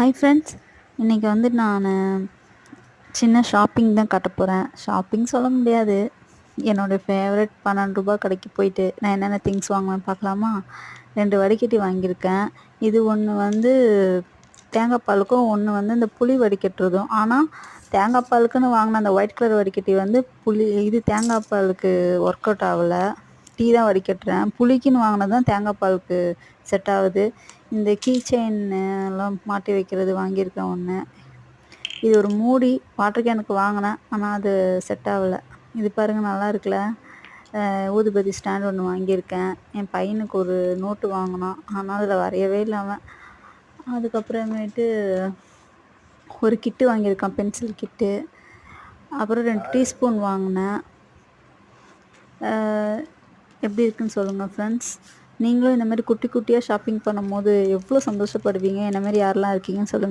Hi friends, இன்றைக்கி வந்து நான் சின்ன ஷாப்பிங் தான் காட்ட போகிறேன். ஷாப்பிங் சொல்ல முடியாது, என்னோடய ஃபேவரட் ரூ. 12 கடைக்கு போயிட்டு நான் என்னென்ன திங்ஸ் வாங்குவேன் பார்க்கலாமா? 2 வடிகட்டி வாங்கியிருக்கேன். இது ஒன்று வந்து தேங்காய் பாலுக்கும், ஒன்று வந்து இந்த புளி வடிகட்டுறதும். ஆனால் தேங்காய் பாலுக்குன்னு வாங்கின அந்த ஒயிட் கலர் வடிகட்டி வந்து தேங்காய் பாலுக்கு ஒர்க் அவுட் ஆகலை. டீ தான் வடிகட்டுறேன். புளிக்குன்னு வாங்கினது தான் தேங்காய் பாலுக்கு செட் ஆகுது. இந்த கீ செயின் எல்லாம் மாட்டி வைக்கிறது வாங்கியிருக்கேன் ஒன்று. இது ஒரு மூடி வாட்டர் கேனுக்கு வாங்கினேன், ஆனால் அது செட் ஆகலை. இது பாருங்கள், நல்லா இருக்குல்ல. ஊதுபதி ஸ்டாண்ட் ஒன்று வாங்கியிருக்கேன். என் பையனுக்கு ஒரு நோட்டு வாங்கினான், ஆனால் அதில் வரையவே இல்லாமல். அதுக்கப்புறமேட்டு ஒரு கிட்டு வாங்கியிருக்கான், பென்சில் கிட்டு. அப்புறம் 2 டீஸ்பூன் வாங்கினேன். எப்படி இருக்குன்னு சொல்லுங்கள் ஃப்ரெண்ட்ஸ். நீங்களும் இந்த மாதிரி குட்டி குட்டியாக ஷாப்பிங் பண்ணும்போது எவ்வளோ சந்தோஷப்படுவீங்க? என்ன மாதிரி யாரெல்லாம் இருக்கீங்கன்னு சொல்லுங்கள்.